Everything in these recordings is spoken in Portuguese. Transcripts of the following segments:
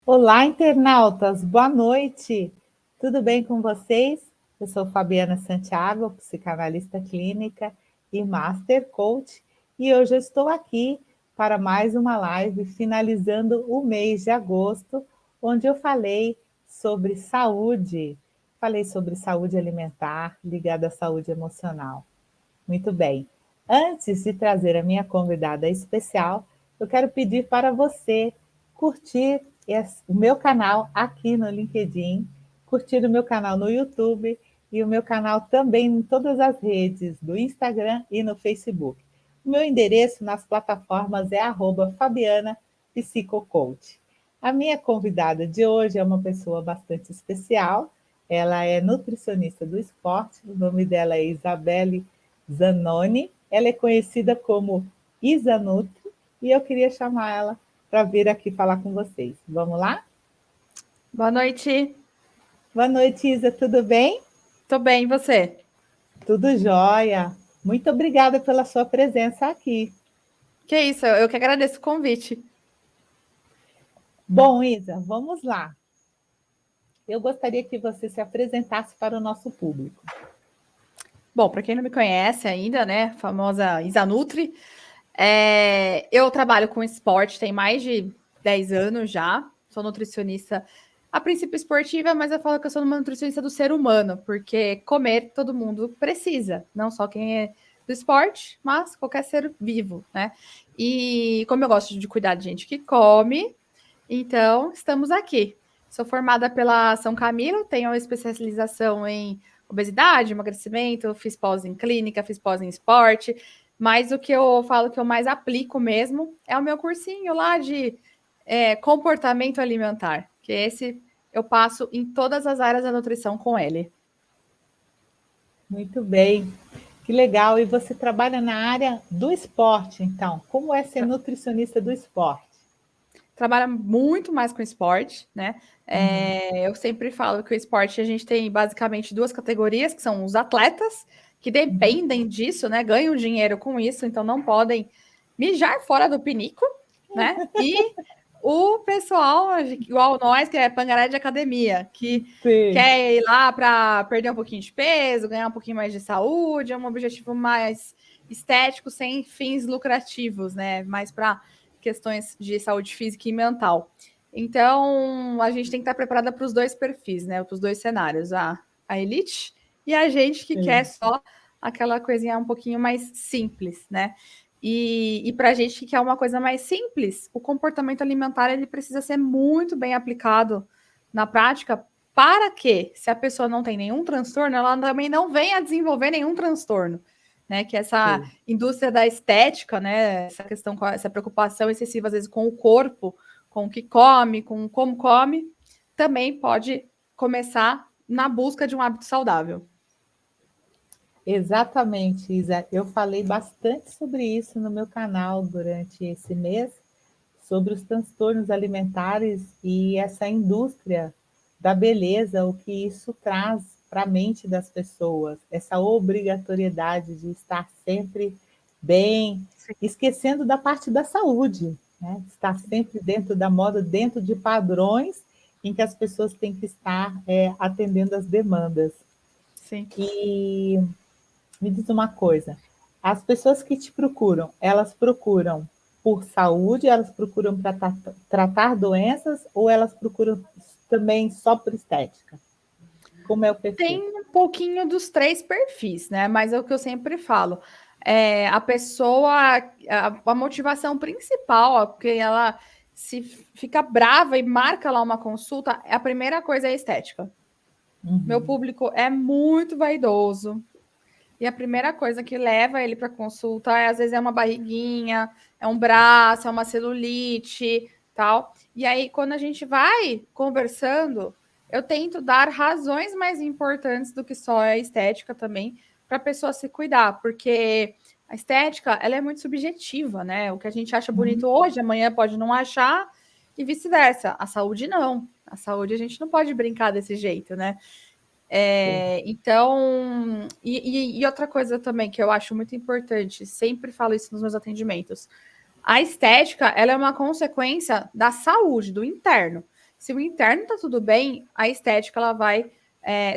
Olá, internautas, boa noite. Tudo bem com vocês? Eu sou Fabiana Santiago, psicanalista clínica e Master Coach, e hoje eu estou aqui para mais uma live finalizando o mês de agosto, onde eu falei sobre saúde. Falei sobre saúde alimentar ligada à saúde emocional. Muito bem. Antes de trazer a minha convidada especial, eu quero pedir para você curtir o meu canal aqui no LinkedIn, curtir o meu canal no YouTube e o meu canal também em todas as redes, do Instagram e no Facebook. O meu endereço nas plataformas é @Fabiana Psicocoach. A minha convidada de hoje é uma pessoa bastante especial. Ela é nutricionista do esporte. O nome dela é Isabelle Zanoni. Ela é conhecida como Isanutri e eu queria chamar ela para vir aqui falar com vocês. Vamos lá? Boa noite. Boa noite, Isa. Tudo bem? Tô bem, e você? Tudo jóia. Muito obrigada pela sua presença aqui. Que isso, eu que agradeço o convite. Bom, Isa, vamos lá. Eu gostaria que você se apresentasse para o nosso público. Bom, para quem não me conhece ainda, né, famosa Isanutri, eu trabalho com esporte tem mais de 10 anos já. Sou nutricionista, a princípio esportiva, mas eu falo que eu sou uma nutricionista do ser humano, porque comer todo mundo precisa, não só quem é do esporte, mas qualquer ser vivo, né? E como eu gosto de cuidar de gente que come, então estamos aqui. Sou formada pela São Camilo, tenho especialização em obesidade, emagrecimento, fiz pós em clínica, fiz pós em esporte, mas o que eu falo que eu mais aplico mesmo é o meu cursinho lá de comportamento alimentar, que esse eu passo em todas as áreas da nutrição com ele. Muito bem. Que legal. E você trabalha na área do esporte, então. Como é ser nutricionista do esporte? Trabalha muito mais com esporte, né? Uhum. Eu sempre falo que o esporte a gente tem basicamente duas categorias, que são os atletas, que Uhum. dependem disso, né? Ganham dinheiro com isso, então não podem mijar fora do pinico, né? E o pessoal, igual nós, que é pangaré de academia, que Sim. quer ir lá para perder um pouquinho de peso, ganhar um pouquinho mais de saúde, é um objetivo mais estético, sem fins lucrativos, né? Mais para questões de saúde física e mental. Então, a gente tem que estar preparada para os dois perfis, né? Para os dois cenários, a elite e a gente que quer Sim. só aquela coisinha um pouquinho mais simples, né? E para a gente que quer uma coisa mais simples, o comportamento alimentar ele precisa ser muito bem aplicado na prática para que, se a pessoa não tem nenhum transtorno, ela também não venha a desenvolver nenhum transtorno, né? Que essa Sim. indústria da estética, né? Essa questão, essa preocupação excessiva, às vezes, com o corpo, com o que come, com como come, também pode começar na busca de um hábito saudável. Exatamente, Isa. Eu falei bastante sobre isso no meu canal durante esse mês, sobre os transtornos alimentares e essa indústria da beleza, o que isso traz para a mente das pessoas, essa obrigatoriedade de estar sempre bem, Sim. esquecendo da parte da saúde, né? Estar sempre dentro da moda, dentro de padrões em que as pessoas têm que estar atendendo às demandas. Sim. E me diz uma coisa, as pessoas que te procuram, elas procuram por saúde, elas procuram para tratar doenças ou elas procuram também só por estética? Como é o perfil? Tem um pouquinho dos três perfis, né? Mas é o que eu sempre falo. A pessoa, a motivação principal, porque ela se fica brava e marca lá uma consulta, a primeira coisa é a estética. Meu Uhum. público é muito vaidoso. E a primeira coisa que leva ele para consulta às vezes é uma barriguinha, é um braço, é uma celulite, tal. E aí quando a gente vai conversando, eu tento dar razões mais importantes do que só a estética também para a pessoa se cuidar, porque a estética, ela é muito subjetiva, né? O que a gente acha Uhum. bonito hoje, amanhã pode não achar e vice-versa. A saúde não. A saúde a gente não pode brincar desse jeito, né? Então, e outra coisa também que eu acho muito importante, sempre falo isso nos meus atendimentos, a estética, ela é uma consequência da saúde, do interno. Se o interno está tudo bem, a estética ela vai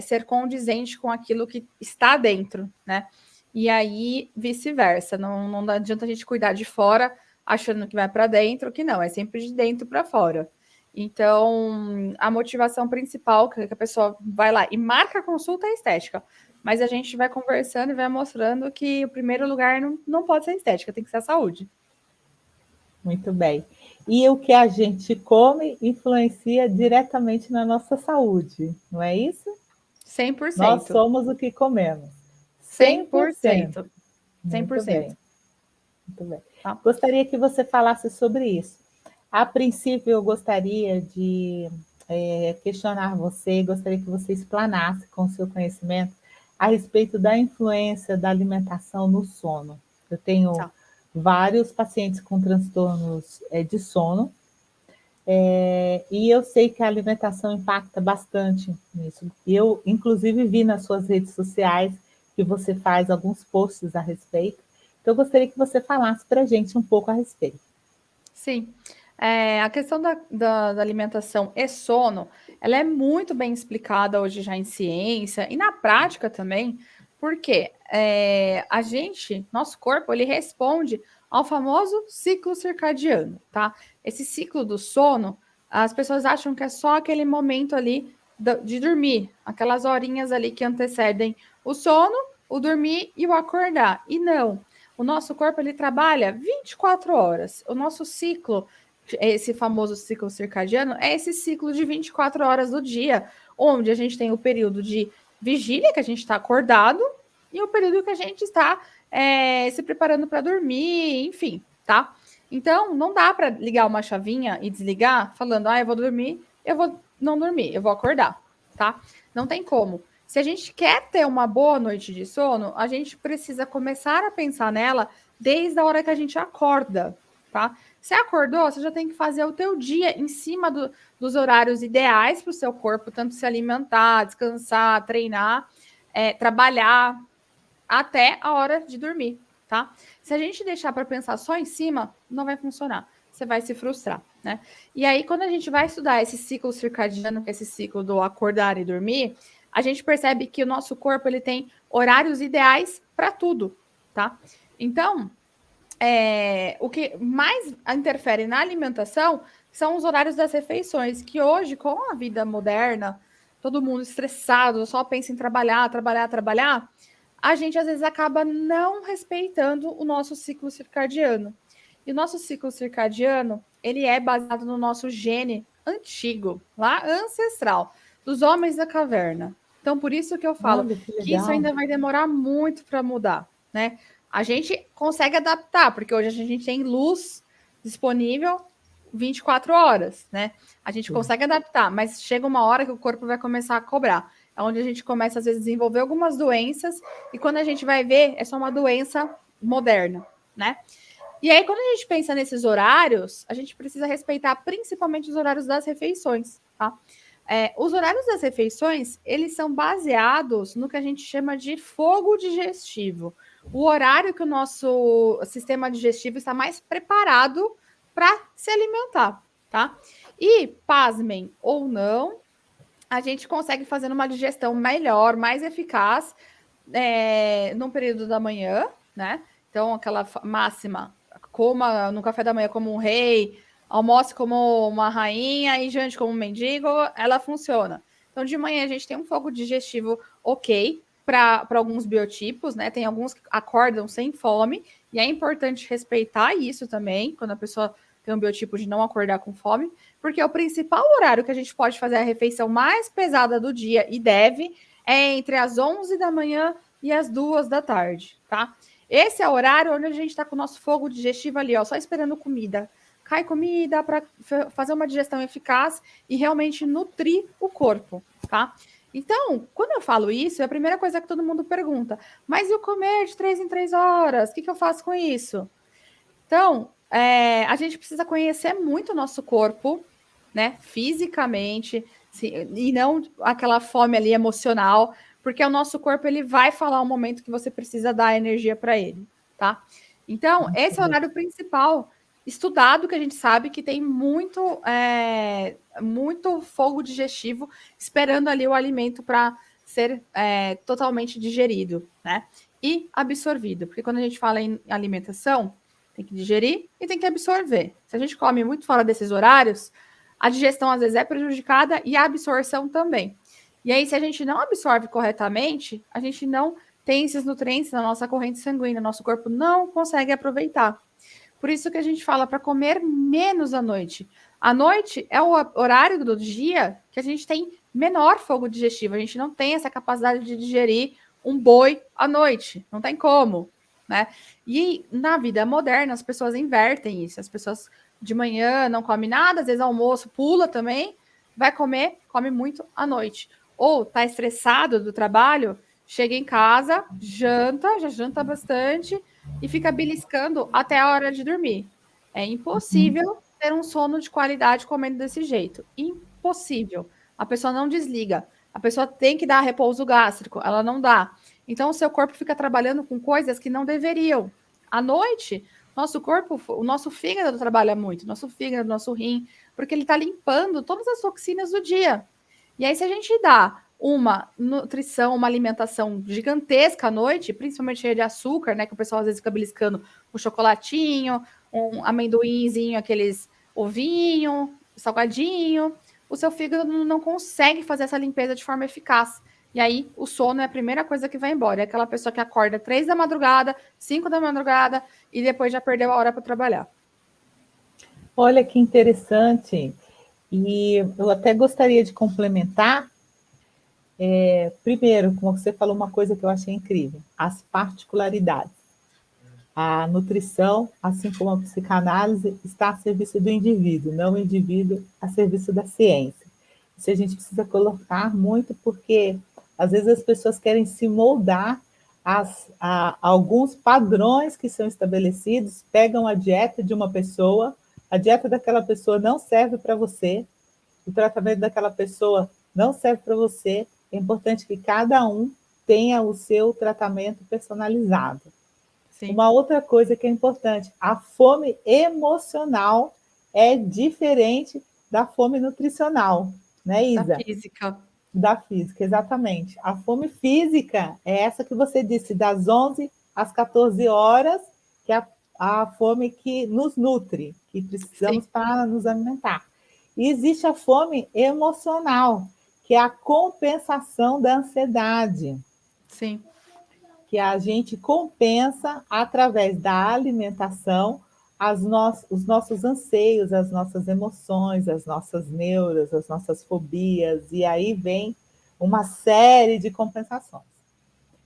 ser condizente com aquilo que está dentro, né? E aí, vice-versa. Não adianta a gente cuidar de fora achando que vai para dentro, que não, é sempre de dentro para fora. Então, a motivação principal que a pessoa vai lá e marca a consulta é a estética. Mas a gente vai conversando e vai mostrando que o primeiro lugar não pode ser a estética, tem que ser a saúde. Muito bem. E o que a gente come influencia diretamente na nossa saúde, não é isso? 100%. Nós somos o que comemos. 100%. 100%. Muito 100%. bem. Muito bem. Tá. Gostaria que você falasse sobre isso. A princípio, eu gostaria de questionar você, gostaria que você explanasse com o seu conhecimento a respeito da influência da alimentação no sono. Eu tenho vários pacientes com transtornos de sono, e eu sei que a alimentação impacta bastante nisso. Eu, inclusive, vi nas suas redes sociais que você faz alguns posts a respeito. Então, eu gostaria que você falasse para a gente um pouco a respeito. Sim. A questão da alimentação e sono, ela é muito bem explicada hoje já em ciência e na prática também, porque nosso corpo, ele responde ao famoso ciclo circadiano, tá? Esse ciclo do sono, as pessoas acham que é só aquele momento ali de dormir, aquelas horinhas ali que antecedem o sono, o dormir e o acordar. E não, o nosso corpo, ele trabalha 24 horas. O nosso ciclo, esse famoso ciclo circadiano, é esse ciclo de 24 horas do dia, onde a gente tem o período de vigília, que a gente está acordado, e o período que a gente está se preparando para dormir, enfim, tá? Então, não dá para ligar uma chavinha e desligar falando, eu vou dormir, eu vou não dormir, eu vou acordar, tá? Não tem como. Se a gente quer ter uma boa noite de sono, a gente precisa começar a pensar nela desde a hora que a gente acorda, tá? Você acordou, você já tem que fazer o teu dia em cima dos horários ideais para o seu corpo, tanto se alimentar, descansar, treinar, trabalhar, até a hora de dormir, tá? Se a gente deixar para pensar só em cima, não vai funcionar. Você vai se frustrar, né? E aí, quando a gente vai estudar esse ciclo circadiano, que é esse ciclo do acordar e dormir, a gente percebe que o nosso corpo ele tem horários ideais para tudo, tá? Então, o que mais interfere na alimentação são os horários das refeições, que hoje, com a vida moderna, todo mundo estressado, só pensa em trabalhar, a gente às vezes acaba não respeitando o nosso ciclo circadiano. E o nosso ciclo circadiano, ele é baseado no nosso gene antigo, lá ancestral, dos homens da caverna. Então, por isso que eu falo que isso ainda vai demorar muito para mudar, né? A gente consegue adaptar, porque hoje a gente tem luz disponível 24 horas, né? A gente consegue adaptar, mas chega uma hora que o corpo vai começar a cobrar. É onde a gente começa, às vezes, a desenvolver algumas doenças, e quando a gente vai ver, é só uma doença moderna, né? E aí, quando a gente pensa nesses horários, a gente precisa respeitar principalmente os horários das refeições, tá? Os horários das refeições, eles são baseados no que a gente chama de fogo digestivo. O horário que o nosso sistema digestivo está mais preparado para se alimentar, tá? E, pasmem ou não, a gente consegue fazer uma digestão melhor, mais eficaz, no período da manhã, né? Então, aquela máxima, coma no café da manhã como um rei, almoce como uma rainha e jante como um mendigo, ela funciona. Então, de manhã a gente tem um fogo digestivo ok para alguns biotipos, né? Tem alguns que acordam sem fome, e é importante respeitar isso também, quando a pessoa tem um biotipo de não acordar com fome, porque o principal horário que a gente pode fazer a refeição mais pesada do dia, e deve, é entre as 11 da manhã e as 2 da tarde, tá? Esse é o horário onde a gente tá com o nosso fogo digestivo ali, ó, só esperando comida. Cai comida para fazer uma digestão eficaz e realmente nutrir o corpo, tá? Então, quando eu falo isso, é a primeira coisa que todo mundo pergunta. Mas e o comer de 3 em 3 horas? O que eu faço com isso? Então, a gente precisa conhecer muito o nosso corpo, né? Fisicamente, e não aquela fome ali emocional, porque o nosso corpo ele vai falar o momento que você precisa dar energia para ele, tá? Então, esse é o horário principal. estudado que a gente sabe que tem muito fogo digestivo esperando ali o alimento para ser totalmente digerido, né? E absorvido, porque quando a gente fala em alimentação, tem que digerir e tem que absorver. Se a gente come muito fora desses horários, a digestão às vezes é prejudicada e a absorção também. E aí, se a gente não absorve corretamente, a gente não tem esses nutrientes na nossa corrente sanguínea, nosso corpo não consegue aproveitar. Por isso que a gente fala para comer menos à noite. À noite é o horário do dia que a gente tem menor fogo digestivo. A gente não tem essa capacidade de digerir um boi à noite. Não tem como, né? E na vida moderna as pessoas invertem isso. As pessoas de manhã não comem nada, às vezes almoço pula também, vai comer, come muito à noite. Ou tá estressado do trabalho, chega em casa, janta, já janta bastante e fica beliscando até a hora de dormir. É impossível ter um sono de qualidade comendo desse jeito. Impossível. A pessoa não desliga. A pessoa tem que dar repouso gástrico, ela não dá. Então, o seu corpo fica trabalhando com coisas que não deveriam. À noite, nosso corpo, o nosso fígado trabalha muito, nosso fígado, nosso rim, porque ele está limpando todas as toxinas do dia. E aí, se a gente dá uma nutrição, uma alimentação gigantesca à noite, principalmente cheia de açúcar, né? Que o pessoal às vezes fica beliscando um chocolatinho, um amendoinzinho, aqueles ovinho, salgadinho. O seu fígado não consegue fazer essa limpeza de forma eficaz. E aí, o sono é a primeira coisa que vai embora. É aquela pessoa que acorda 3 da madrugada, 5 da madrugada e depois já perdeu a hora para trabalhar. Olha que interessante. E eu até gostaria de complementar. Primeiro, como você falou, uma coisa que eu achei incrível: as particularidades. A nutrição, assim como a psicanálise, está a serviço do indivíduo, não o indivíduo a serviço da ciência. Isso a gente precisa colocar muito, porque às vezes as pessoas querem se moldar a alguns padrões que são estabelecidos, pegam a dieta de uma pessoa, a dieta daquela pessoa não serve para você, o tratamento daquela pessoa não serve para você. É importante que cada um tenha o seu tratamento personalizado. Sim. Uma outra coisa que é importante: a fome emocional é diferente da fome nutricional, né, Isa? Da física. Da física, exatamente. A fome física é essa que você disse, das 11 às 14 horas, que é a fome que nos nutre, que precisamos para nos alimentar. E existe a fome emocional, que é a compensação da ansiedade. Sim. Que a gente compensa através da alimentação os nossos anseios, as nossas emoções, as nossas neuras, as nossas fobias, e aí vem uma série de compensações.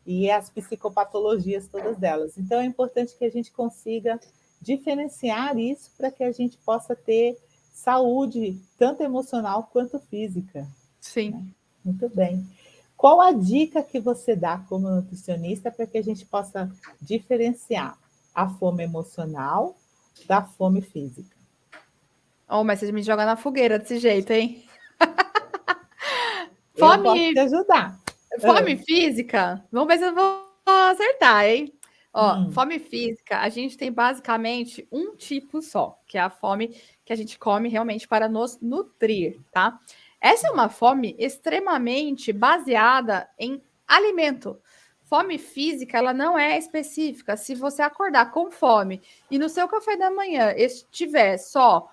E as psicopatologias todas delas. Então é importante que a gente consiga diferenciar isso para que a gente possa ter saúde, tanto emocional quanto física. Sim. Né? Muito bem. Qual a dica que você dá como nutricionista para que a gente possa diferenciar a fome emocional da fome física? Oh, mas você me joga na fogueira desse jeito, hein? Eu posso te ajudar. Fome física? Vamos ver se eu vou acertar, hein? Ó, fome física, a gente tem basicamente um tipo só, que é a fome que a gente come realmente para nos nutrir, tá? Essa é uma fome extremamente baseada em alimento. Fome física, ela não é específica. Se você acordar com fome e no seu café da manhã estiver só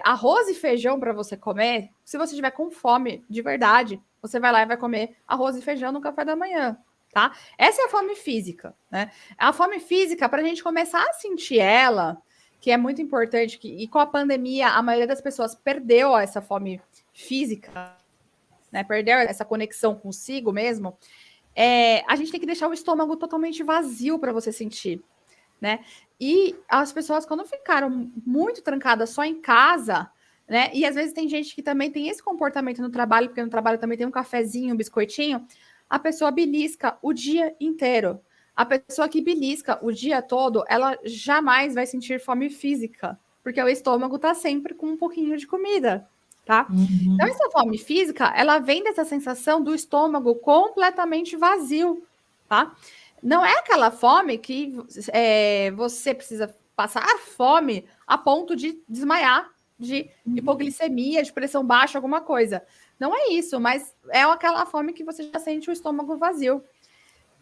arroz e feijão para você comer, se você estiver com fome de verdade, você vai lá e vai comer arroz e feijão no café da manhã, tá? Essa é a fome física, né? A fome física, para a gente começar a sentir ela, que é muito importante, e com a pandemia, a maioria das pessoas perdeu essa fome física, né? Perdeu essa conexão consigo mesmo. A gente tem que deixar o estômago totalmente vazio para você sentir, né? E as pessoas, quando ficaram muito trancadas só em casa, né? E às vezes tem gente que também tem esse comportamento no trabalho, porque no trabalho também tem um cafezinho, um biscoitinho, a pessoa belisca o dia inteiro. A pessoa que belisca o dia todo, ela jamais vai sentir fome física, porque o estômago tá sempre com um pouquinho de comida, tá? Então, essa fome física, ela vem dessa sensação do estômago completamente vazio, tá? Não é aquela fome que você precisa passar fome a ponto de desmaiar, de hipoglicemia, de pressão baixa, alguma coisa. Não é isso, mas é aquela fome que você já sente o estômago vazio.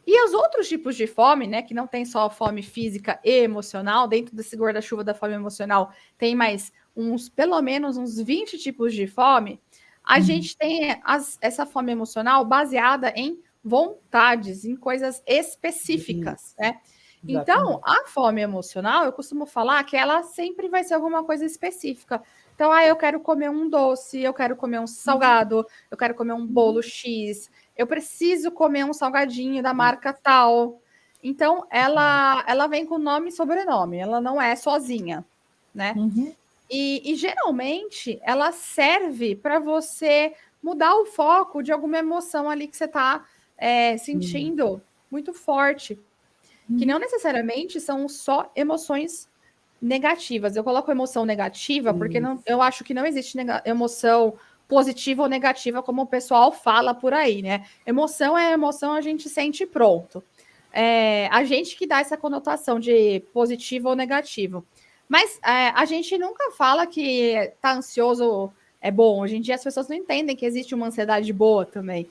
E os outros tipos de fome, né, que não tem só a fome física e emocional, dentro desse guarda-chuva da fome emocional, tem mais pelo menos uns 20 tipos de fome. A gente tem essa fome emocional baseada em vontades, em coisas específicas, né? Então, a fome emocional, eu costumo falar que ela sempre vai ser alguma coisa específica. Então, eu quero comer um doce, eu quero comer um salgado, eu quero comer um bolo X, eu preciso comer um salgadinho da marca tal. Então, ela vem com nome e sobrenome, ela não é sozinha, né? Uhum. E geralmente ela serve para você mudar o foco de alguma emoção ali que você está sentindo muito forte. Que não necessariamente são só emoções negativas. Eu coloco emoção negativa porque eu acho que não existe emoção positiva ou negativa, como o pessoal fala por aí, né? Emoção é emoção, a gente sente pronto. A gente que dá essa conotação de positivo ou negativo. Mas a gente nunca fala que tá ansioso é bom. Hoje em dia as pessoas não entendem que existe uma ansiedade boa também.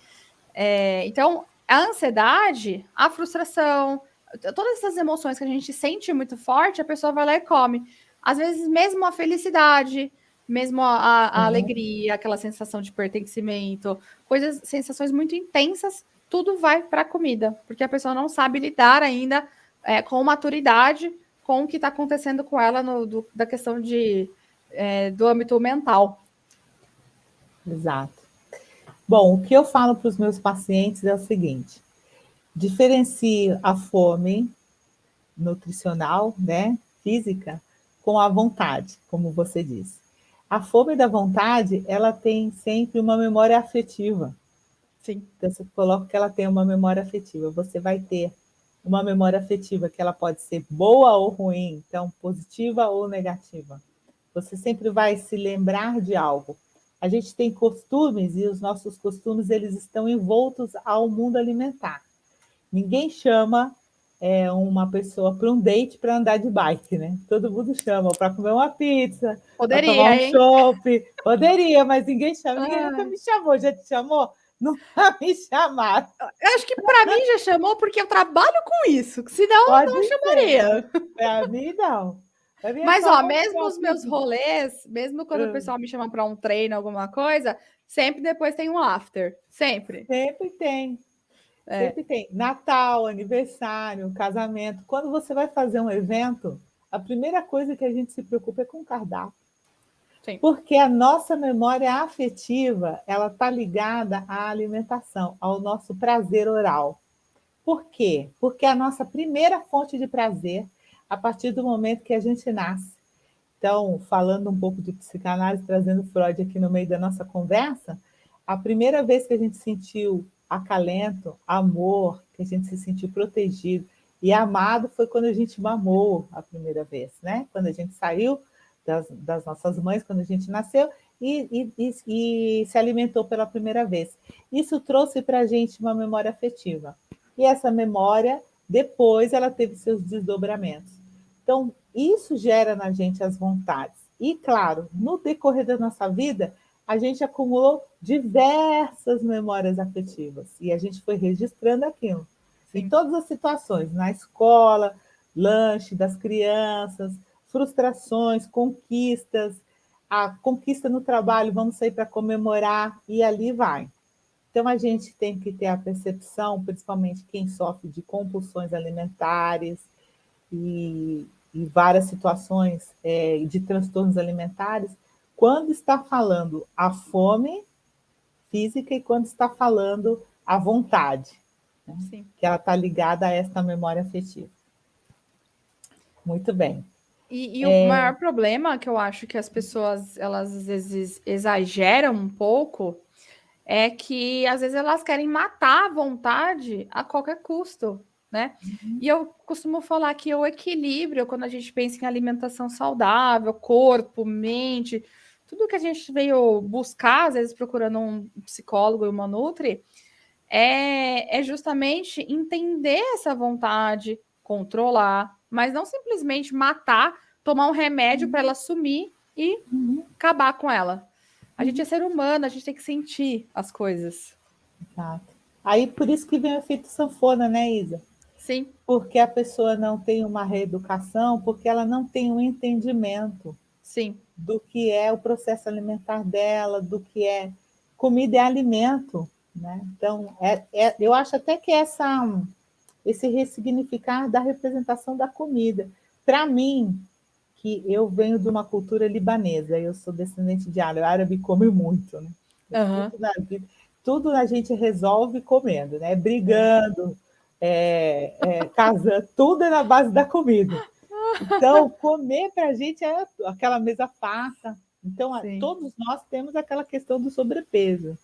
Então, a ansiedade, a frustração, todas essas emoções que a gente sente muito forte, a pessoa vai lá e come. Às vezes, mesmo a felicidade, mesmo a alegria, aquela sensação de pertencimento, sensações muito intensas, tudo vai para a comida, porque a pessoa não sabe lidar ainda com maturidade com o que está acontecendo com ela da questão do âmbito mental. Exato. Bom, o que eu falo para os meus pacientes é o seguinte: diferencie a fome nutricional, né, física, com a vontade, como você disse. A fome da vontade, ela tem sempre uma memória afetiva. Sim. Então, você coloca que ela tem uma memória afetiva. Você vai ter uma memória afetiva que ela pode ser boa ou ruim, então positiva ou negativa. Você sempre vai se lembrar de algo. A gente tem costumes e os nossos costumes eles estão envoltos ao mundo alimentar. Ninguém chama uma pessoa para um date para andar de bike, né? Todo mundo chama para comer uma pizza, para tomar um chopp. Poderia, mas ninguém chama. Ninguém nunca me chamou. Já te chamou? Nunca me chamaram. Eu acho que para mim já chamou porque eu trabalho com isso, senão Pode não ser. chamaria. Para mim, não. Mim mas, mesmo os meus rolês, mesmo quando o pessoal me chama para um treino, alguma coisa, sempre depois tem um after. Sempre. Sempre tem. Sempre tem. Natal, aniversário, casamento. Quando você vai fazer um evento, a primeira coisa que a gente se preocupa é com o cardápio. Sim. Porque a nossa memória afetiva, ela está ligada à alimentação, ao nosso prazer oral. Por quê? Porque é a nossa primeira fonte de prazer a partir do momento que a gente nasce. Então, falando um pouco de psicanálise, trazendo Freud aqui no meio da nossa conversa, a primeira vez que a gente sentiu acalento, amor, que a gente se sentiu protegido e amado foi quando a gente mamou a primeira vez, né? Quando a gente saiu das nossas mães, quando a gente nasceu e se alimentou pela primeira vez. Isso trouxe para a gente uma memória afetiva. E essa memória, depois, ela teve seus desdobramentos. Então, isso gera na gente as vontades. E, claro, no decorrer da nossa vida, a gente acumulou diversas memórias afetivas. E a gente foi registrando aquilo. Sim. Em todas as situações, na escola, lanche das crianças, frustrações, conquistas, a conquista no trabalho, vamos sair para comemorar, e ali vai. Então, a gente tem que ter a percepção, principalmente quem sofre de compulsões alimentares e várias situações de transtornos alimentares, quando está falando a fome física e quando está falando a vontade, né? Que ela está ligada a esta memória afetiva. Muito bem. E o maior problema que eu acho que as pessoas, elas às vezes exageram um pouco, é que às vezes elas querem matar a vontade a qualquer custo, né? Uhum. E eu costumo falar que o equilíbrio, quando a gente pensa em alimentação saudável, corpo, mente, tudo que a gente veio buscar, às vezes procurando um psicólogo e uma nutri, é justamente entender essa vontade, controlar, mas não simplesmente matar, tomar um remédio para ela sumir e acabar com ela. A gente é ser humano, a gente tem que sentir as coisas. Exato. Aí por isso que vem o efeito sanfona, né, Isa? Sim. Porque a pessoa não tem uma reeducação, porque ela não tem um entendimento Sim. do que é o processo alimentar dela, do que é comida e alimento, né? Então, eu acho até que esse ressignificar da representação da comida. Para mim, que eu venho de uma cultura libanesa, eu sou descendente de árabe, árabe come muito, né? Uhum. Tudo a gente resolve comendo, né? Brigando, casando, tudo é na base da comida. Então, comer para a gente é aquela mesa farta. Então, Sim. todos nós temos aquela questão do sobrepeso.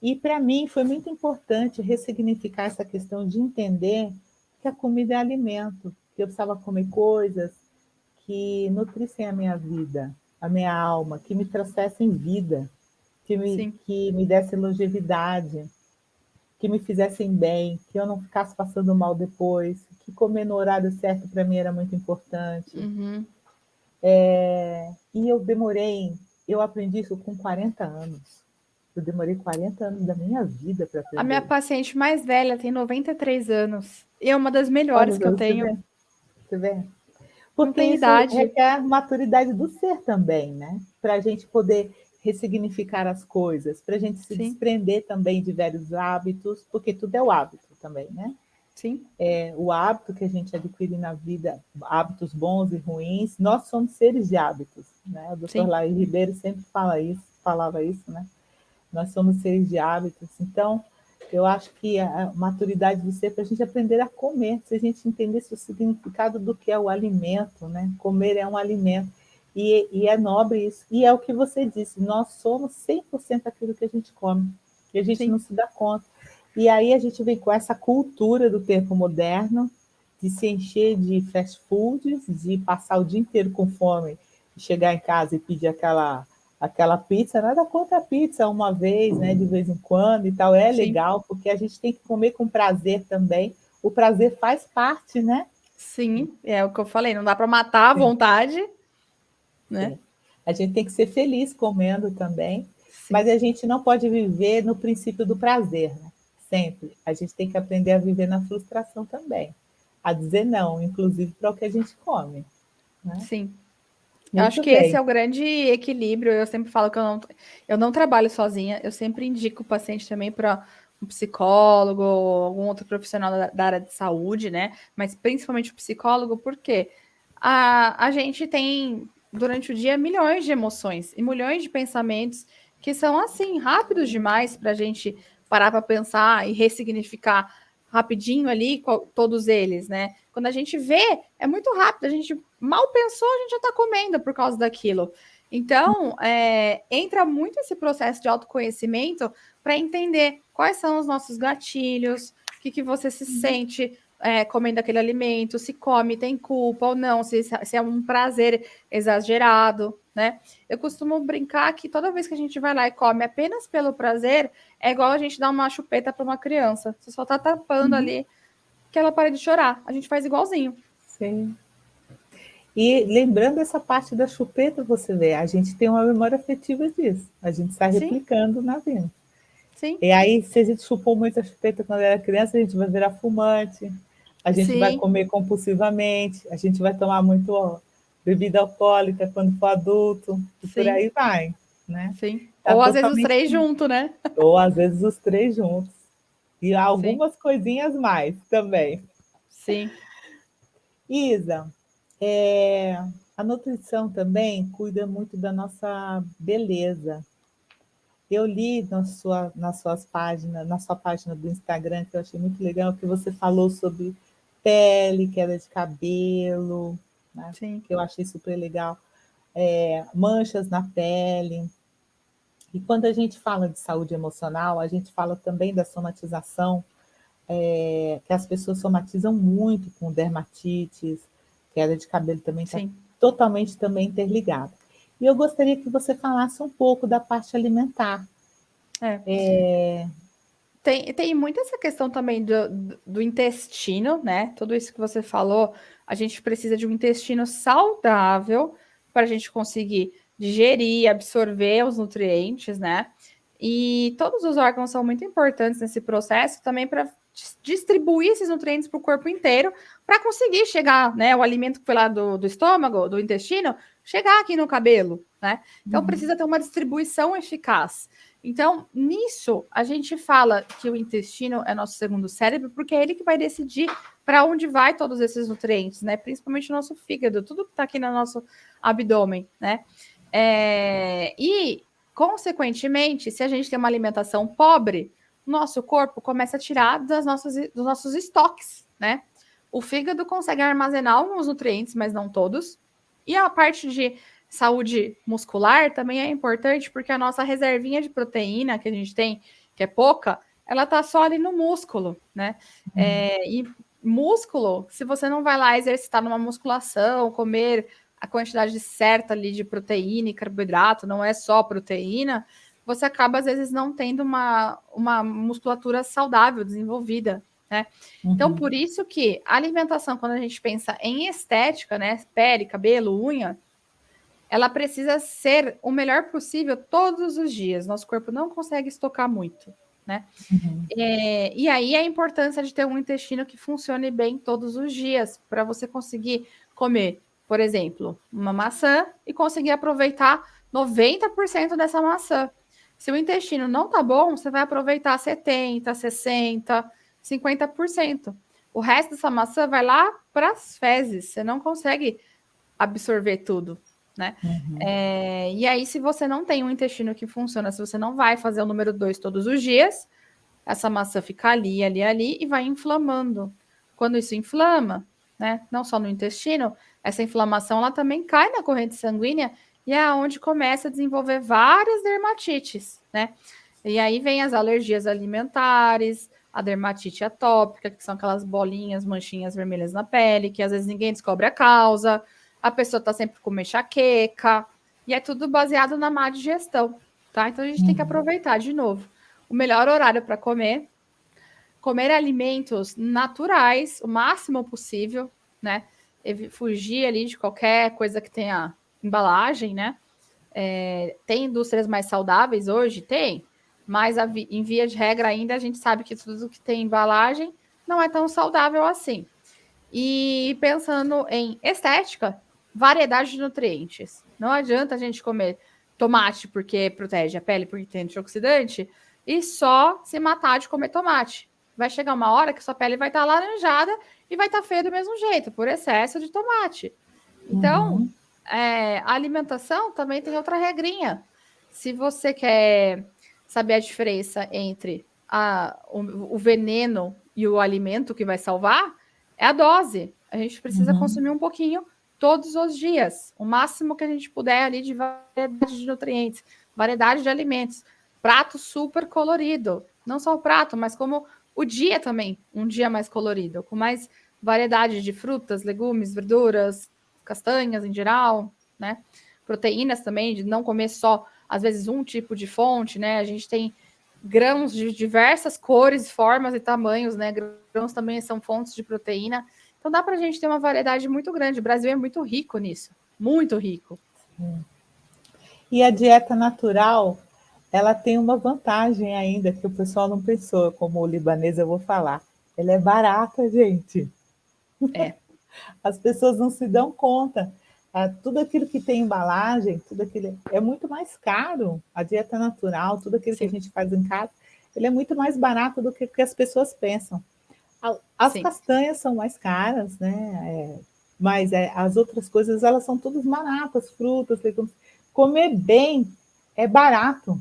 E para mim foi muito importante ressignificar essa questão de entender que a comida é alimento, que eu precisava comer coisas que nutrissem a minha vida, a minha alma, que me trouxessem vida, Sim. que me dessem longevidade, que me fizessem bem, que eu não ficasse passando mal depois, que comer no horário certo para mim era muito importante. Uhum. E eu aprendi isso com 40 anos. Eu demorei 40 anos da minha vida para A minha aprender. paciente mais velha tem 93 anos. E é uma das melhores Olha, que eu você tenho. vê, você vê. Não Porque tem isso idade. requer maturidade do ser também, né? Para a gente poder ressignificar as coisas, para a gente se Sim. desprender também de velhos hábitos, porque tudo é o hábito também, né? Sim. O hábito que a gente adquire na vida, hábitos bons e ruins, nós somos seres de hábitos, né? O doutor Sim. Laí Ribeiro sempre falava isso, né? Nós somos seres de hábitos, então eu acho que a maturidade do ser é para a gente aprender a comer, se a gente entendesse o significado do que é o alimento, né? Comer é um alimento, e é nobre isso, e é o que você disse, nós somos 100% aquilo que a gente come, e a gente não Sim. se dá conta. E aí a gente vem com essa cultura do tempo moderno, de se encher de fast foods, de passar o dia inteiro com fome, chegar em casa e pedir aquela pizza, nada contra a pizza uma vez, né, de vez em quando e tal, é Sim. legal, porque a gente tem que comer com prazer também, o prazer faz parte, né? Sim. É o que eu falei. Não dá para matar à Sim, vontade, né? sim. A gente tem que ser feliz comendo também, mas Sim. a gente não pode viver no princípio do prazer, né? Sempre. A gente tem que aprender a viver na frustração também, a dizer não, inclusive para o que a gente come, né? Sim. Eu acho Muito que esse bem. é o grande equilíbrio. Eu sempre falo que eu não trabalho sozinha. Eu sempre indico o paciente também para um psicólogo, algum outro profissional da área de saúde, né? Mas principalmente o psicólogo, porque a gente tem, durante o dia, milhões de emoções e milhões de pensamentos que são, assim, rápidos demais para a gente parar para pensar e ressignificar rapidinho ali todos eles, né? Quando a gente vê, é muito rápido, a gente mal pensou, a gente já está comendo por causa daquilo. Então, entra muito esse processo de autoconhecimento para entender quais são os nossos gatilhos, o que você se sente comendo aquele alimento, se come, tem culpa ou não, se é um prazer exagerado, né? Eu costumo brincar que toda vez que a gente vai lá e come apenas pelo prazer, é igual a gente dar uma chupeta para uma criança. Você só está tapando ali que ela pare de chorar. A gente faz igualzinho. Sim. E lembrando essa parte da chupeta, você vê, a gente tem uma memória afetiva disso. A gente está Sim, replicando na vida. sim, E aí, se a gente chupou muita chupeta quando era criança, a gente vai virar fumante, a gente vai sim, comer compulsivamente, a gente vai tomar muito bebida alcoólica quando for adulto, e por sim, aí vai, né? sim. Está Ou às vezes os totalmente. três juntos, né? Ou às vezes os três juntos. E Sim, algumas coisinhas mais também. sim, Isa, a nutrição também cuida muito da nossa beleza. Eu li nas suas páginas, na sua página do Instagram, que eu achei muito legal, que você falou sobre pele, queda de cabelo, né? sim, Que eu achei super legal. Manchas na pele. E quando a gente fala de saúde emocional, a gente fala também da somatização, que as pessoas somatizam muito com dermatites, queda de cabelo também está sim. totalmente também interligado. E eu gostaria que você falasse um pouco da parte alimentar. É. tem muito essa questão também do intestino, né? Tudo isso que você falou, a gente precisa de um intestino saudável para a gente conseguir digerir, absorver os nutrientes, né? E todos os órgãos são muito importantes nesse processo também para distribuir esses nutrientes para o corpo inteiro, para conseguir chegar, né? O alimento que foi lá do estômago, do intestino, chegar aqui no cabelo, né? Então precisa ter uma distribuição eficaz. Então, nisso, a gente fala que o intestino é nosso segundo cérebro, porque é ele que vai decidir para onde vai todos esses nutrientes, né? Principalmente o nosso fígado, tudo que está aqui no nosso abdômen, né? E, consequentemente, se a gente tem uma alimentação pobre, nosso corpo começa a tirar dos nossos estoques, né? O fígado consegue armazenar alguns nutrientes, mas não todos. E a parte de saúde muscular também é importante, porque a nossa reservinha de proteína que a gente tem, que é pouca, ela tá só ali no músculo, né? E músculo, se você não vai lá exercitar numa musculação, comer a quantidade certa ali de proteína e carboidrato, não é só proteína, você acaba, às vezes, não tendo uma musculatura saudável, desenvolvida, né? Então, por isso que a alimentação, quando a gente pensa em estética, né? Pele, cabelo, unha, ela precisa ser o melhor possível todos os dias. Nosso corpo não consegue estocar muito, né? E aí a importância de ter um intestino que funcione bem todos os dias, para você conseguir comer, por exemplo, uma maçã e conseguir aproveitar 90% dessa maçã. Se o intestino não tá bom, você vai aproveitar 70, 60, 50%. O resto dessa maçã vai lá para as fezes, você não consegue absorver tudo, né? E aí, se você não tem um intestino que funciona, se você não vai fazer o número 2 todos os dias, essa maçã fica ali, ali, ali e vai inflamando. Quando isso inflama, né? Não só no intestino, essa inflamação ela também cai na corrente sanguínea e é onde começa a desenvolver várias dermatites, né? E aí vem as alergias alimentares, a dermatite atópica, que são aquelas bolinhas, manchinhas vermelhas na pele, que às vezes ninguém descobre a causa, a pessoa tá sempre com enxaqueca, e é tudo baseado na má digestão, tá? Então a gente tem que aproveitar de novo. O melhor horário para comer alimentos naturais, o máximo possível, né? Fugir ali de qualquer coisa que tenha embalagem, né? Tem indústrias mais saudáveis hoje? Tem, mas em via de regra ainda a gente sabe que tudo que tem embalagem não é tão saudável assim. E pensando em estética, variedade de nutrientes. Não adianta a gente comer tomate porque protege a pele, porque tem antioxidante, e só se matar de comer tomate. Vai chegar uma hora que sua pele vai estar laranjada e vai estar feia do mesmo jeito, por excesso de tomate. Então, a alimentação também tem outra regrinha. Se você quer saber a diferença entre o veneno e o alimento que vai salvar, é a dose. A gente precisa consumir um pouquinho todos os dias, o máximo que a gente puder ali de variedade de nutrientes, variedade de alimentos, prato super colorido, não só o prato, mas como o dia também, um dia mais colorido, com mais variedade de frutas, legumes, verduras, castanhas em geral, né? Proteínas também, de não comer só, às vezes, um tipo de fonte, né? A gente tem grãos de diversas cores, formas e tamanhos, né? Grãos também são fontes de proteína. Então dá para a gente ter uma variedade muito grande. O Brasil é muito rico nisso, muito rico. E a dieta natural, ela tem uma vantagem ainda que o pessoal não pensou, como o libanês eu vou falar. Ela é barata, gente. As pessoas não se dão conta. Tudo aquilo que tem embalagem, tudo aquilo é muito mais caro. A dieta natural, tudo aquilo que a gente faz em casa, ele é muito mais barato do que as pessoas pensam. As castanhas são mais caras, né? Mas as outras coisas, elas são todas baratas, frutas, legumes. Comer bem é barato.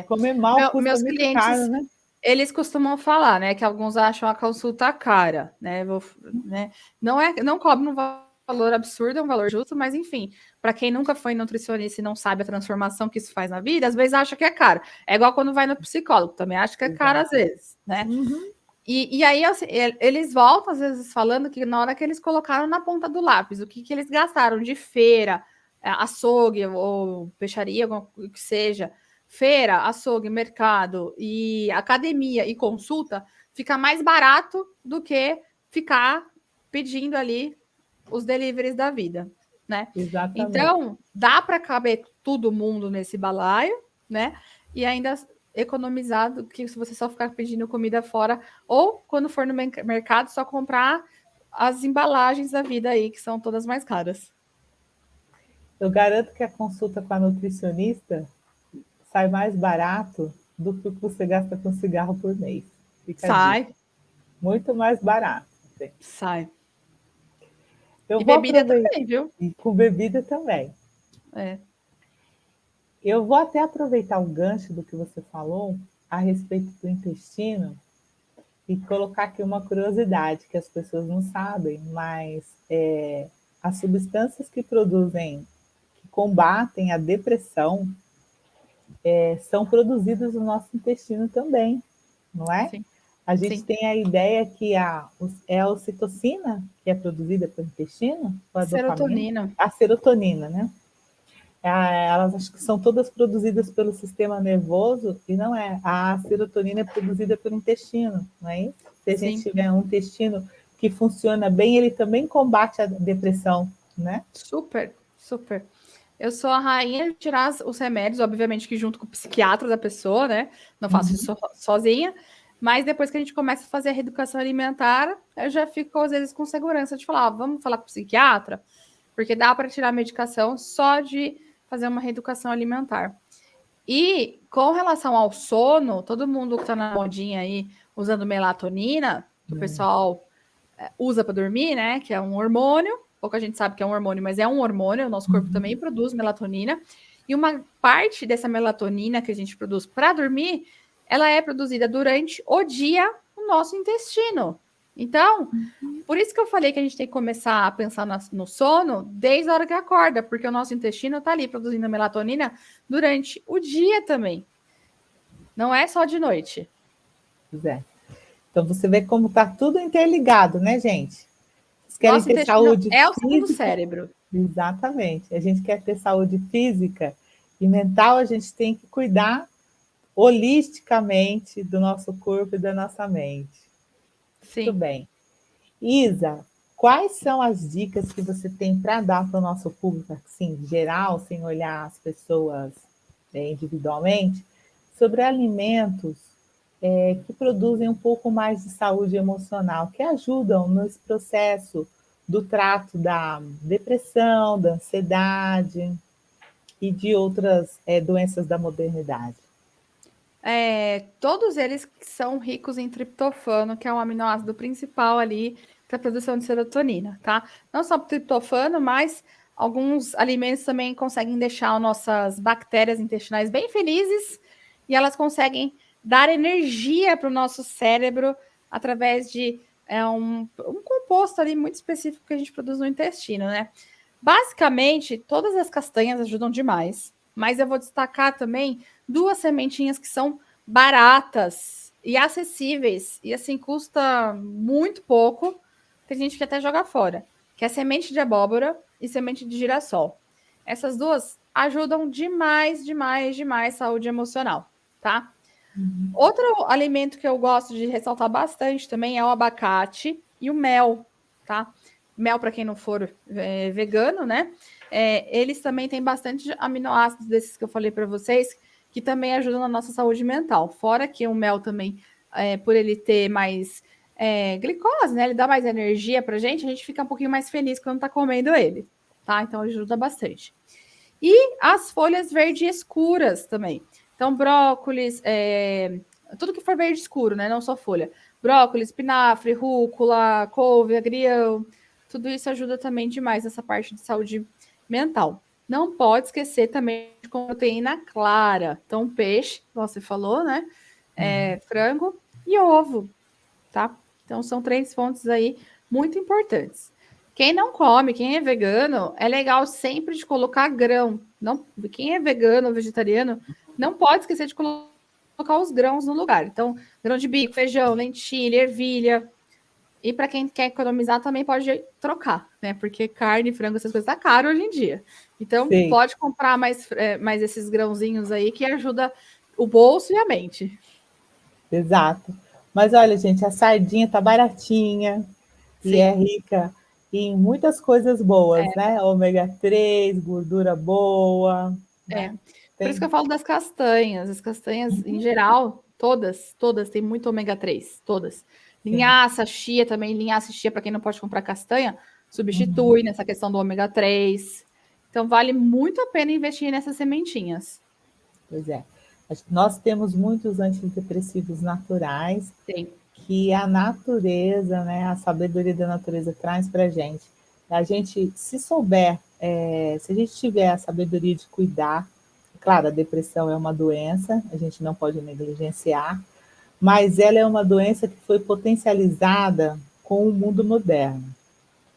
Comer mal custa meus muito clientes, caro, né? Eles costumam falar, né, que alguns acham a consulta cara, né? Não cobra um valor absurdo, é um valor justo, mas enfim, para quem nunca foi nutricionista e não sabe a transformação que isso faz na vida, às vezes acha que é caro. É igual quando vai no psicólogo, também acha que é caro às vezes, né? E aí assim, eles voltam às vezes falando que na hora que eles colocaram na ponta do lápis, o que eles gastaram de feira, açougue ou peixaria, o que seja, feira, açougue, mercado e academia e consulta, fica mais barato do que ficar pedindo ali os deliveries da vida, né? Exatamente. Então, dá para caber todo mundo nesse balaio, né? E ainda economizar do que se você só ficar pedindo comida fora, ou quando for no mercado, só comprar as embalagens da vida aí, que são todas mais caras. Eu garanto que a consulta com a nutricionista sai mais barato do que o que você gasta com cigarro por mês. Fica a dica. Sai, Muito mais barato. Assim. sai. Eu E vou bebida aproveitar. também, viu? E com bebida também. É. Eu vou até aproveitar o gancho do que você falou a respeito do intestino e colocar aqui uma curiosidade que as pessoas não sabem, mas as substâncias que produzem, que combatem a depressão, são produzidas no nosso intestino também, não é? Sim, A gente sim. tem a ideia que é a ocitocina que é produzida pelo intestino, ou a dopamina, Serotonina. a serotonina, né? Elas acho que são todas produzidas pelo sistema nervoso e não é. A serotonina é produzida pelo intestino, não é isso? Se a gente Sim. tiver um intestino que funciona bem, ele também combate a depressão, né? Super, super. Eu sou a rainha de tirar os remédios, obviamente que junto com o psiquiatra da pessoa, né? Não faço isso sozinha. Mas depois que a gente começa a fazer a reeducação alimentar, eu já fico, às vezes, com segurança de falar, vamos falar com o psiquiatra? Porque dá para tirar a medicação só de fazer uma reeducação alimentar. E com relação ao sono, todo mundo que está na modinha aí usando melatonina, que o pessoal usa para dormir, né? Que é um hormônio. Pouca gente sabe que é um hormônio, mas é um hormônio. O nosso corpo também produz melatonina. E uma parte dessa melatonina que a gente produz para dormir, ela é produzida durante o dia no nosso intestino. Então, por isso que eu falei que a gente tem que começar a pensar no sono desde a hora que acorda, porque o nosso intestino está ali produzindo melatonina durante o dia também. Não é só de noite. Pois é. Então você vê como está tudo interligado, né, gente? Vocês querem Nosso ter intestino saúde é o segundo física? cérebro. Exatamente. A gente quer ter saúde física e mental, a gente tem que cuidar holisticamente do nosso corpo e da nossa mente. Muito Sim. bem. Isa, quais são as dicas que você tem para dar para o nosso público, assim, geral, sem olhar as pessoas individualmente, sobre alimentos que produzem um pouco mais de saúde emocional, que ajudam nesse processo do trato da depressão, da ansiedade e de outras doenças da modernidade? Todos eles são ricos em triptofano, que é um aminoácido principal ali para a produção de serotonina, tá? Não só o triptofano, mas alguns alimentos também conseguem deixar nossas bactérias intestinais bem felizes e elas conseguem dar energia para o nosso cérebro através de um composto ali muito específico que a gente produz no intestino, né? Basicamente, todas as castanhas ajudam demais, mas eu vou destacar também duas sementinhas que são baratas e acessíveis, e assim, custa muito pouco. Tem gente que até joga fora, que é semente de abóbora e semente de girassol. Essas duas ajudam demais, demais, demais saúde emocional, tá? Outro alimento que eu gosto de ressaltar bastante também é o abacate e o mel, tá? Mel, para quem não for vegano, né? Eles também têm bastante aminoácidos desses que eu falei para vocês, que também ajudam na nossa saúde mental. Fora que o mel também, por ele ter mais glicose, né? Ele dá mais energia pra gente, a gente fica um pouquinho mais feliz quando tá comendo ele, tá? Então ajuda bastante. E as folhas verde escuras também. Então, brócolis, tudo que for verde escuro, né? Não só folha. Brócolis, espinafre, rúcula, couve, agrião. Tudo isso ajuda também demais nessa parte de saúde mental. Não pode esquecer também de proteína clara. Então, peixe, como você falou, né? Frango e ovo, tá? Então, são 3 fontes aí muito importantes. Quem não come, quem é vegano, é legal sempre de colocar grão. Não, quem é vegano ou vegetariano, não pode esquecer de colocar os grãos no lugar. Então, grão de bico, feijão, lentilha, ervilha. E para quem quer economizar também pode trocar, né? Porque carne, frango, essas coisas tá caro hoje em dia. Então Sim, pode comprar mais esses grãozinhos aí que ajuda o bolso e a mente. exato. Mas olha, gente, a sardinha tá baratinha e é Sim. rica em muitas coisas boas, né? Ômega 3, gordura boa, É, né? por isso Tem. que eu falo das castanhas. As castanhas, em geral, todas têm muito ômega 3, todas. Sim. Linhaça, chia também, linhaça e chia, para quem não pode comprar castanha, Uhum. substitui nessa questão do ômega 3. Então, vale muito a pena investir nessas sementinhas. Pois é. Nós temos muitos antidepressivos naturais Tem. que a natureza, né, a sabedoria da natureza traz para a gente. A gente, se souber, se a gente tiver a sabedoria de cuidar, claro, a depressão é uma doença, a gente não pode negligenciar, mas ela é uma doença que foi potencializada com o mundo moderno.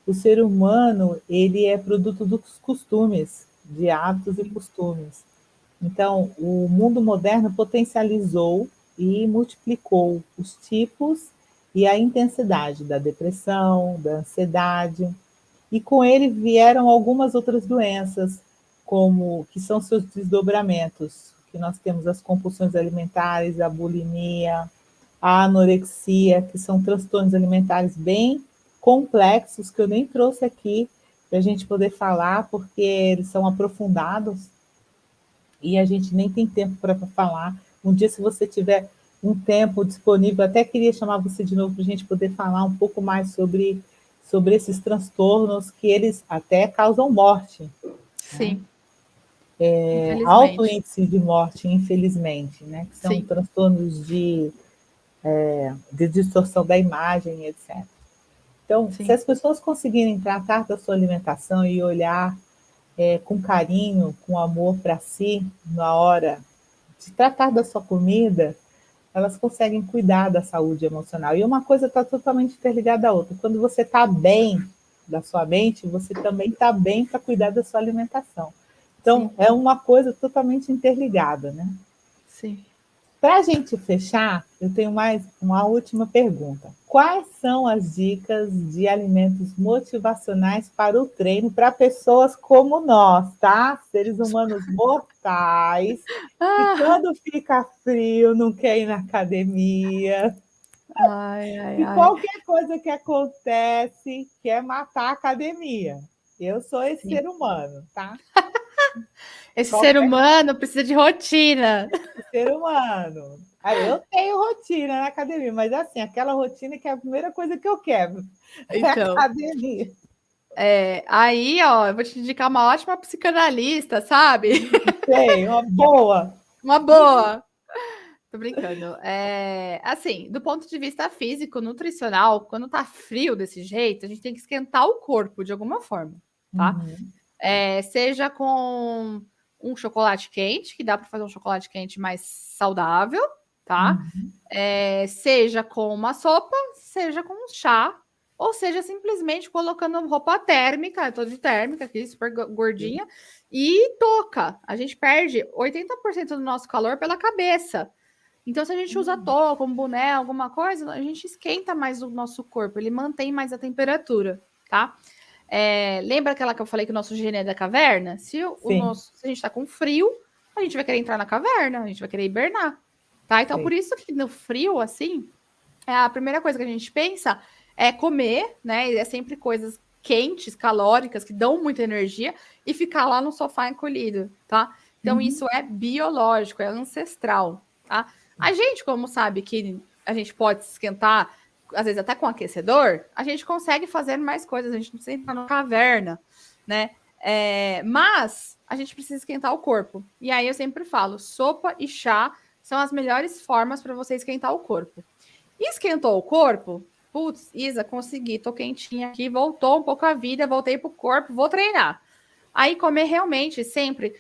O ser humano, ele é produto dos costumes, de hábitos e costumes. Então, o mundo moderno potencializou e multiplicou os tipos e a intensidade da depressão, da ansiedade, e com ele vieram algumas outras doenças, como que são seus desdobramentos, que nós temos as compulsões alimentares, a bulimia, a anorexia, que são transtornos alimentares bem complexos que eu nem trouxe aqui para a gente poder falar, porque eles são aprofundados e a gente nem tem tempo para falar. Um dia, se você tiver um tempo disponível, até queria chamar você de novo para a gente poder falar um pouco mais sobre esses transtornos que eles até causam morte, né? Sim, Alto infelizmente. índice de morte, infelizmente, né? Que são Sim, transtornos de distorção da imagem, etc. Então, se sim. as pessoas conseguirem tratar da sua alimentação e olhar com carinho, com amor para si, na hora de tratar da sua comida, elas conseguem cuidar da saúde emocional. E uma coisa está totalmente interligada à outra. Quando você está bem da sua mente, você também está bem para cuidar da sua alimentação. Então, Sim, é uma coisa totalmente interligada, né? sim. Para a gente fechar, eu tenho mais uma última pergunta. Quais são as dicas de alimentos motivacionais para o treino para pessoas como nós, tá? Seres humanos mortais, que Ah, quando fica frio não quer ir na academia, ai, ai, e ai. qualquer coisa que acontece quer matar a academia. Eu sou esse Sim. ser humano, tá? Esse ser Qualquer humano precisa de rotina. ser humano. Aí eu tenho rotina na academia, mas assim, aquela rotina que é a primeira coisa que eu quero é a Então, academia. aí, ó, eu vou te indicar uma ótima psicanalista, sabe? Sei, uma boa. Uma boa. Tô brincando. Assim, do ponto de vista físico, nutricional, quando tá frio desse jeito, a gente tem que esquentar o corpo de alguma forma, tá? Uhum, Seja com um chocolate quente, que dá para fazer um chocolate quente mais saudável, tá? uhum, Seja com uma sopa, seja com um chá, ou seja, simplesmente colocando roupa térmica, eu tô de térmica aqui, super gordinha, e touca. A gente perde 80% do nosso calor pela cabeça. Então, se a gente usa touca, um boné, alguma coisa, a gente esquenta mais o nosso corpo, ele mantém mais a temperatura, tá? Lembra aquela que eu falei que o nosso gene é da caverna? sim, Se a gente tá com frio, a gente vai querer entrar na caverna, a gente vai querer hibernar, tá? Então, sei. por isso que no frio, assim, a primeira coisa que a gente pensa é comer, né? E é sempre coisas quentes, calóricas, que dão muita energia, e ficar lá no sofá encolhido, tá? Então, Uhum, isso é biológico, é ancestral, tá? A gente, como sabe que a gente pode se esquentar, às vezes até com aquecedor, a gente consegue fazer mais coisas, a gente não precisa entrar na caverna, né? Mas a gente precisa esquentar o corpo. E aí eu sempre falo: sopa e chá são as melhores formas para você esquentar o corpo. Esquentou o corpo? Putz, Isa, consegui, tô quentinha aqui, voltou um pouco a vida, voltei pro corpo, vou treinar. Aí comer realmente sempre,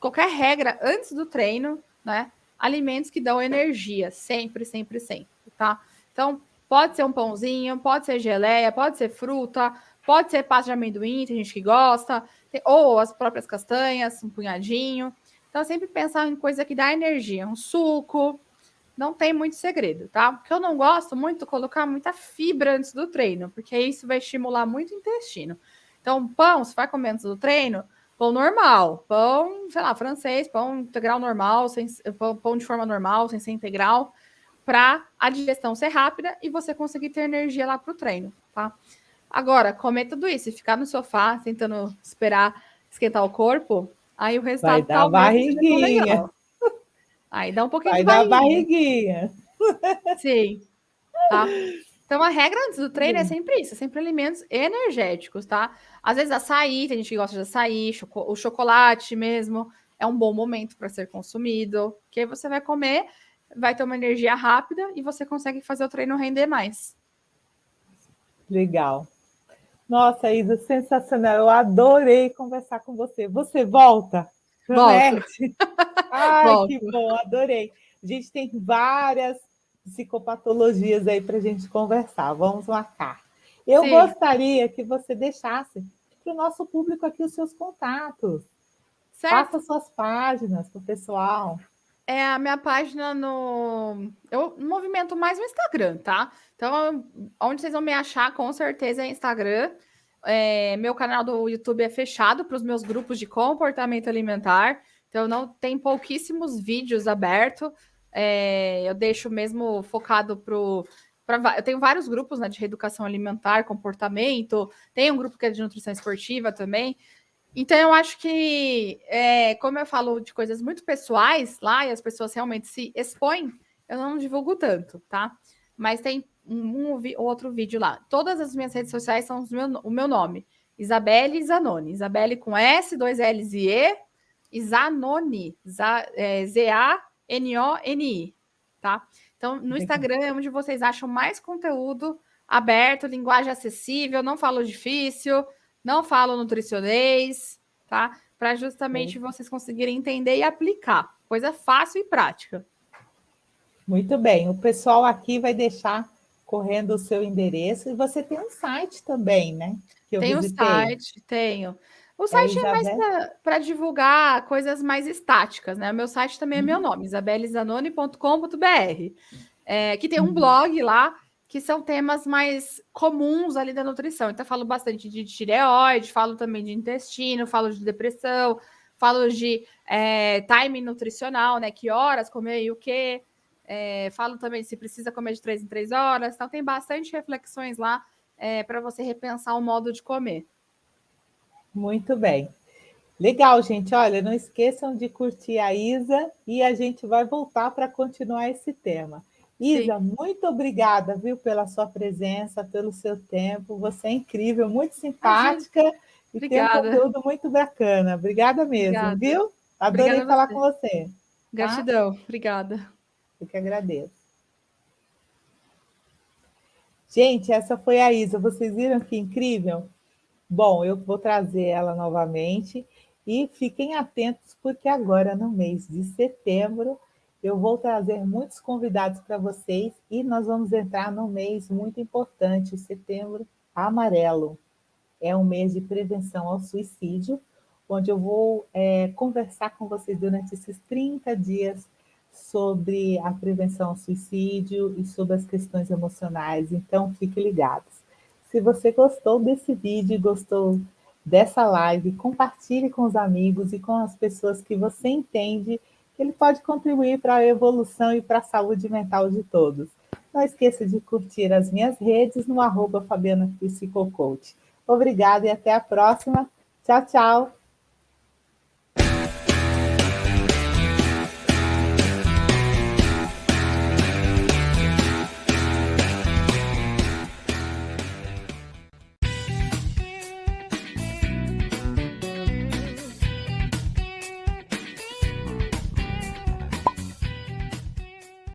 qualquer regra antes do treino, né? Alimentos que dão energia, sempre, sempre, sempre, tá? Então, pode ser um pãozinho, pode ser geleia, pode ser fruta, pode ser pasta de amendoim, tem gente que gosta, ou as próprias castanhas, um punhadinho. Então, sempre pensar em coisa que dá energia, um suco, não tem muito segredo, tá? Porque eu não gosto muito de colocar muita fibra antes do treino, porque isso vai estimular muito o intestino. Então, pão, se vai comer antes do treino, pão normal, pão, sei lá, francês, pão integral normal, pão de forma normal, sem ser integral, para a digestão ser rápida e você conseguir ter energia lá para o treino, tá? Agora, comer tudo isso e ficar no sofá tentando esperar esquentar o corpo, aí o Vai resultado dar talvez não seja tão barriguinha, legal. Aí dá um pouquinho de vai dar barriguinha. barriguinha. Sim, tá? Então, a regra antes do treino é sempre isso, é sempre alimentos energéticos, tá? Às vezes açaí, tem gente que gosta de açaí, o chocolate mesmo é um bom momento para ser consumido, que aí você vai comer, vai ter uma energia rápida e você consegue fazer o treino render mais. Legal. Nossa, Isa, sensacional. Eu adorei conversar com você. Você volta? Volto, Promete? Ai, que volto. bom, adorei. A gente tem várias psicopatologias aí para a gente conversar. Vamos marcar. Eu Sim, gostaria que você deixasse para o nosso público aqui os seus contatos. Passa certo. suas páginas para o pessoal. É a minha página no. Eu movimento mais no Instagram, tá? Então, onde vocês vão me achar, com certeza, é Instagram. Meu canal do YouTube é fechado para os meus grupos de comportamento alimentar. Então, não tem pouquíssimos vídeos abertos. Eu deixo mesmo focado pro. Eu tenho vários grupos, né, de reeducação alimentar, comportamento. Tem um grupo que é de nutrição esportiva também. Então, eu acho que, como eu falo de coisas muito pessoais lá e as pessoas realmente se expõem, eu não divulgo tanto, tá? Mas tem outro vídeo lá. Todas as minhas redes sociais são o meu nome. Isabelle Zanoni. Isabelle com S, dois L's e E. E Zanoni. Z-A-N-O-N-I. Tá? Então, no Instagram é onde vocês acham mais conteúdo aberto, linguagem acessível, não falo difícil, não falo nutricionês, tá? Para justamente vocês conseguirem entender e aplicar. Coisa fácil e prática. Muito bem. O pessoal aqui vai deixar correndo o seu endereço. E você tem um site também, né? Que eu Tem o visitei. site, tenho. O É site é mais Isabel. para divulgar coisas mais estáticas, né? O meu site também é meu nome, isabelizanoni.com.br. Que tem um blog lá que são temas mais comuns ali da nutrição. Então, eu falo bastante de tireoide, falo também de intestino, falo de depressão, falo de time nutricional, né? Que horas comer e o quê. Falo também se precisa comer de 3 em 3 horas. Então, tem bastante reflexões lá para você repensar o modo de comer. Muito bem. Legal, gente. Olha, não esqueçam de curtir a Isa e a gente vai voltar para continuar esse tema. Sim. Isa, muito obrigada, viu, pela sua presença, pelo seu tempo. Você é incrível, muito Imagina. simpática e tem um Obrigada. conteúdo muito bacana. Obrigada mesmo, Obrigada. viu? Adorei Obrigada a falar com você. você, tá? Gratidão. Obrigada. Eu que agradeço. Gente, essa foi a Isa. Vocês viram que incrível? Bom, eu vou trazer ela novamente e fiquem atentos, porque agora, no mês de setembro, eu vou trazer muitos convidados para vocês e nós vamos entrar num mês muito importante, setembro amarelo. É um mês de prevenção ao suicídio, onde eu vou conversar com vocês durante esses 30 dias sobre a prevenção ao suicídio e sobre as questões emocionais. Então, fiquem ligados. Se você gostou desse vídeo, gostou dessa live, compartilhe com os amigos e com as pessoas que você entende que ele pode contribuir para a evolução e para a saúde mental de todos. Não esqueça de curtir as minhas redes no @Fabiana Psicocoach. Obrigada e até a próxima. Tchau, tchau.